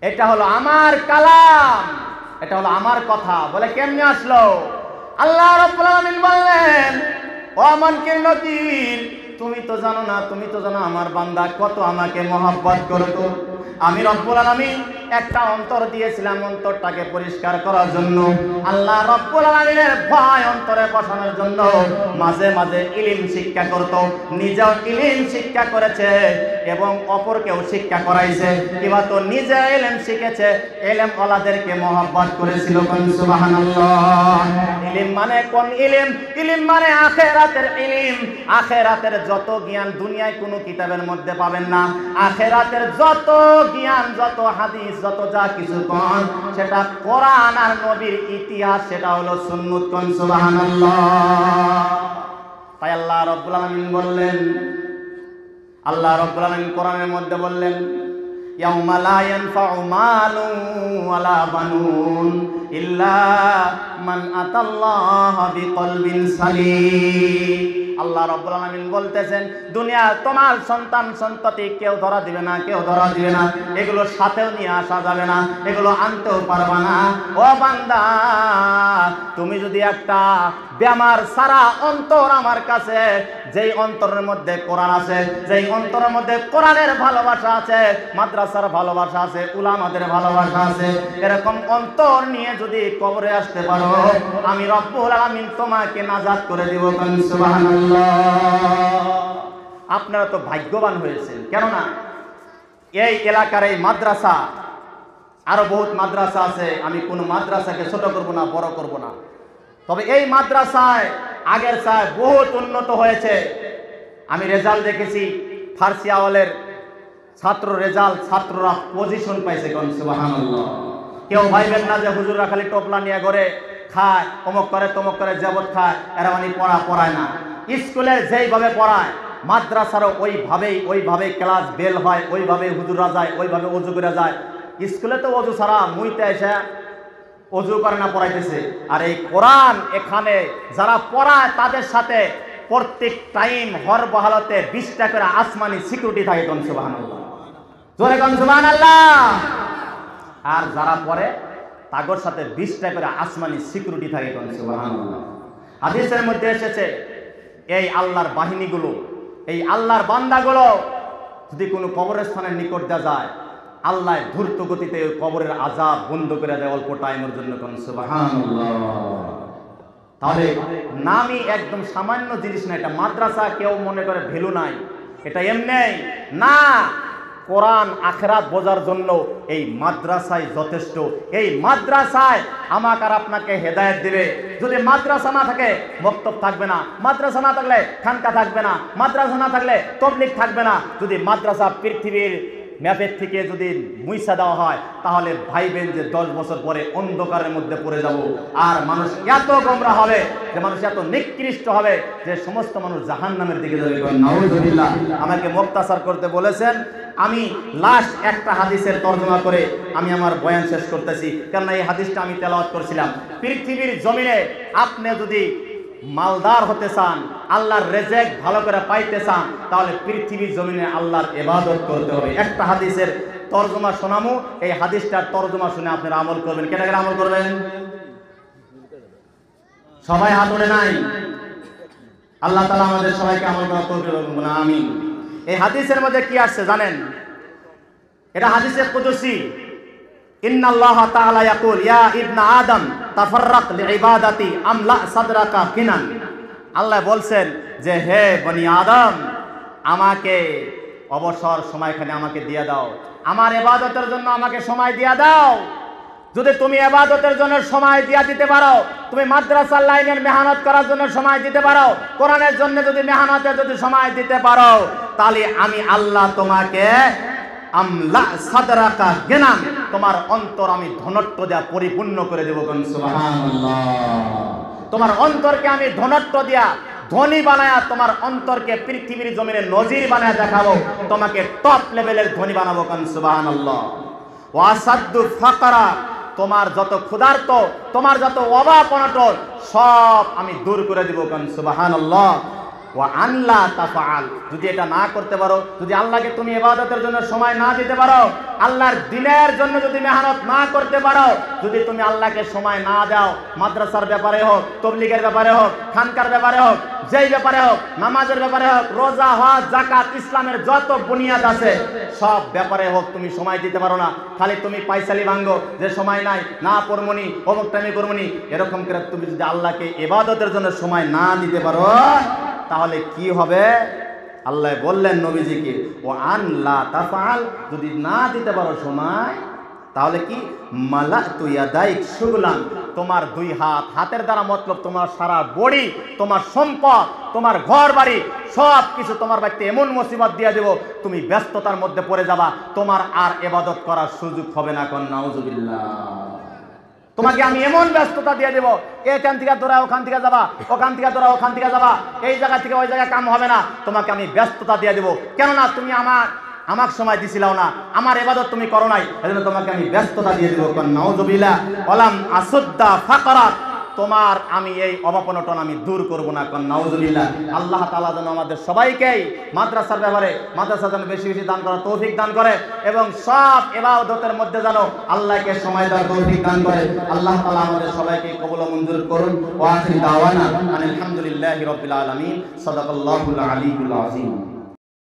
এটা হলো আমার কালাম, এটা হলো আমার কথা। বলে কেমনে আসলো? আল্লাহ রাব্বুল আলামিন বললেন, ও মুনকির নকির, তুমি তো জানো না, তুমি তো জানো আমার বান্দা কত আমাকে মহব্বত করতো। আমি রব্বুল আলামিন একটা অন্তর দিয়েছিলাম, অন্তরটাকে পরিষ্কার করার জন্য। আল্লাহ রব্বুল আলামিনের ভয় অন্তরে বসানোর জন্য মাঝে মাঝে ইলম শিক্ষা করত, নিজেও ইলম শিক্ষা করেছে এবং অপরকেও শিক্ষা করাইছে। কিবা তো নিজে ইলম শিখেছে, ইলম ওয়ালাদেরকে মহব্বত করেছিল। কোন সুবহানাল্লাহ। ইলম মানে কোন ইলম? ইলম মানে আখিরাতের ইলম। আখিরাতের যত জ্ঞান দুনিয়ায় কোনো কিতাবের মধ্যে পাবেন না। আখিরাতের যত জ্ঞান, যত হাদিস, যত যা কিছু কোন, সেটা কোরআন আর নবীর ইতিহাস, সেটা হলো সুন্নাত। কোন সুবহানাল্লাহ। তাই আল্লাহ রাব্বুল আলামিন বললেন, আল্লাহ রাব্বুল আলামিন কোরআনের মধ্যে বললেন, ইয়াউমা লা ইয়ানফাউ মালুন ওয়ালা বানুন ইল্লা মান আতাল্লাহা বিকলবিন সালিম। আল্লাহ রাব্বুল আলামিন বলতেছেন, দুনিয়া তোমার সন্তান সন্ততি কেউ ধরা দিবে না, কেউ ধরা দিবে না, এগুলো সাথেও নিয়ে আসা যাবে না, এগুলো আনতেও পারবা না। ও বান্দা, তুমি যদি একটা বেমার সারা অন্তর আমার কাছে, যেই অন্তরের মধ্যে কোরআন আছে, যেই অন্তরের মধ্যে কোরআনের ভালোবাসা আছে, মাদ্রাসার ভালোবাসা আছে, উলামাদের ভালোবাসা আছে, এরকম অন্তর নিয়ে যদি কবরে আসতে পারো, আমি রব্বুল আলামিন তোমাকে নাজাত করে দিব। কোন সুবহানাল্লাহ। আপনারা তো ভাগ্যবান হয়েছেন, কেননা এই এলাকার এই মাদ্রাসা, আরো বহুত মাদ্রাসা আছে, আমি কোন মাদ্রাসাকে ছোট করব না, বড় করব না, তবে এই মাদ্রাসায় আগের চায় বহুত উন্নত হয়েছে। আমি রেজাল্ট দেখেছি, ফার্সি আওয়ালের ছাত্র রেজাল্ট, ছাত্ররা পজিশন পাইছে। কোন সুবহানাল্লাহ। কেউ ভাইবেন না যে হুজুররা খালি টোপলা নিয়ে ঘরে খায়, অমুক করে তমুক করে জবত খায়, এরা মানে পড়ায় না। স্কুলে যেইভাবে পড়ায়, মাদ্রাসারও ওইভাবেই ক্লাস বেল হয়, ওইভাবে হুজুররা যায়, ওইভাবে অজু করে যায়। স্কুলে তো অজু ছাড়া মুইতে এসে অজু করে না পড়াইতেছে। আর এই কোরআন এখানে যারা পড়ায় তাদের সাথে প্রত্যেক টাইম হর বহালতে 20টা করে আসমানি সিকিউরিটি থাকে। কোন সুবহানাল্লাহ। জোরে কোন সুবহানাল্লাহ। আর যারা পড়ে তাগর সাথে 20টা করে আসমানি সিকিউরিটি থাকে। কোন সুবহানাল্লাহ। হাদিসের মধ্যে এসেছে, এই আল্লাহর বাহিনীগুলো, এই আল্লাহর বান্দাগুলো যদি কোনো কবরস্থানের নিকট যায়, আল্লাহ দ্রুত গতিতে ওই কবরের আযাব বন্ধ করে দেয় অল্প টাইমের জন্য। কোন সুবহানাল্লাহ। তাহলে নামই একদম সামান্য জিনিস না। এটা মাদ্রাসা কেউ মনে করে ভ্যালু নাই, এটা এমনি না। কোরআন আখিরাত বোঝার জন্য এই মাদ্রাসায় যথেষ্ট। এই মাদ্রাসায় আমাকে আর আপনাকে হেদায়েত দিবে। যদি মাদ্রাসা না থাকে বক্তব্য থাকবে না, মাদ্রাসা না থাকলে খানকা থাকবে না, মাদ্রাসা না থাকলে তাবলীগ থাকবে না। যদি মাদ্রাসা পৃথিবীর ম্যাপের থেকে যদি মুইসা দেওয়া হয় তাহলে ভাইবেন যে 10 বছর পরে অন্ধকারের মধ্যে পড়ে যাব। আর মানুষ এত গোমরা হবে, যে মানুষ এত নিকৃষ্ট হবে যে সমস্ত মানুষ জাহান্নামের দিকে যাবে। নাউযুবিল্লাহ। আমাকে মুক্তাসার করতে বলেছেন, আমি লাস্ট একটা হাদিসের তর্জমা করে আমি আমার বয়ান শেষ করতেছি, কারণ এই হাদিসটা আমি তেলাওয়াত করছিলাম। পৃথিবীর জমিনে আপনি যদি মালদার হতে চান, আল্লাহর রেজেক ভালো করে পাইতে চান, তাহলে পৃথিবীর জমিনে আল্লাহর ইবাদত করতে হবে। একটা হাদিসের তর্জমা শোনামু, এই হাদিসটার তর্জমা শুনে আপনারা আমল করবেন। কেন কেন আমল করবেন? সবাই হাত ওঠে নাই। আল্লাহ তাআলা আমাদের সবাইকে আমল করার তৌফিক দান করুন, আমিন। এই হাদিসের মধ্যে কি আসছে জানেন? এটা হাদিসে কুদসি। ইন্নাল্লাহ তাআলা ইয়াকুল ইয়া ইবনা আদম তাফাররাক লিইবাদাতি আমলা সাদরাকা কিনান। আল্লাহ বলছেন যে হে বনি আদম, আমাকে অবসর সময়খানে আমাকে দিয়ে দাও, আমার ইবাদতের জন্য আমাকে সময় দিয়ে দাও। যদি তুমি ইবাদতের জন্য সময় দিয়ে দিতে পারো, তুমি মাদ্রাসার লাইনের মেহনত করার জন্য সময় দিতে পারো, কোরআনের জন্য যদি মেহনতে যদি সময় দিতে পারো, তাহলে আমি আল্লাহ তোমাকে আমলা সাদরাকা গিনান, তোমার অন্তর আমি ধনত্ব দেয়া পরিপূর্ণ করে দেব। সুবহানাল্লাহ। তোমার অন্তরকে আমি ধনত্ব দিয়া ধনী বানায়া তোমার অন্তরকে পৃথিবীর জমিনে নজির বানায়া দেখাবো, তোমাকে টপ লেভেলের ধনী বানাবো। সুবহানাল্লাহ। ওয়াসাদ্দু ফাকরা, তোমার যত ক্ষুধার্ত, তোমার যত অভাব অনটন সব আমি দূর করে দিব। সুবহানাল্লাহ। ওয়া আনলা তাফআল, যদি এটা না করতে পারো, যদি আল্লাহকে তুমি ইবাদতের জন্য সময় না দিতে পারো, আল্লাহর দ্বীনের জন্য যদি মেহনত না করতে পারো, যদি তুমি আল্লাহকে সময় না দাও, মাদ্রাসার ব্যাপারে হোক, তাবলীগের ব্যাপারে হোক, খানকার ব্যাপারে হোক, যেই ব্যাপারে হোক, নামাজের ব্যাপারে হোক, রোজা, হজ, যাকাত, ইসলামের যত বুনিয়াদ আছে সব ব্যাপারে হোক, তুমি সময় দিতে পারো না, খালি তুমি পয়সালি ভাঙ্গো যে সময় নাই, না পড়মনি, অমুক টাইমে করমনি, এরকম করে তুমি যদি আল্লাহকে ইবাদতের জন্য সময় না দিতে পারো, তাহলে কি হবে? আল্লাহ বললেন নবীজিকে, ও আনলা তাফআল, যদি না দিতে পারো সময়, তাহলে কি মালাতু ইয়াদাইক শুগলান, তোমার দুই হাত, হাতের দ্বারা মতলব তোমার সারা বডি, তোমার সম্পদ, তোমার ঘর বাড়ি সব কিছু তোমার বাড়িতে এমন মুসিবত দিয়ে দেব, তুমি ব্যস্ততার মধ্যে পড়ে যাবা, তোমার আর ইবাদত করার সুযোগ হবে না। কোন নাউযুবিল্লাহ। তোমাকে আমি এমন ব্যস্ততা দিয়ে দেবো, এখান থেকে তোরা ওখান থেকে যাবা, ওখান থেকে তোরা ওখান থেকে যাবা, এই জায়গা থেকে ওই জায়গায় কাম হবে না, তোমাকে আমি ব্যস্ততা দিয়ে দেবো। কেননা তুমি আমার সময় দিছিলাও না, আমার ইবাদত তুমি করো নাই, এজন্য তোমাকে আমি ব্যস্ততা দিয়ে দেবো। নাউযুবিল্লাহ। ওয়ালাম আসুদ্দা ফাকরাত, তোমার আমি এই অভাবনটন আমি দূর করব না। নাউযুবিল্লাহ। আল্লাহ তাআলা যেন আমাদের সবাইকে মাদ্রাসার ব্যাপারে, মাদ্রাসা যেন বেশি বেশি দান করার তৌফিক দান করে, এবং সব ইবাদতের মধ্যে যেন আল্লাহকে সময় দেওয়ার তৌফিক দান করে। আল্লাহ তাআলা আমাদের সবাইকে কবুল ও মঞ্জুর করুন। ওয়া আখিরু দাওয়ানা আলহামদুলিল্লাহি রাব্বিল আলামিন। সাদাকাল্লাহুল আলিয়্যুল আযীম।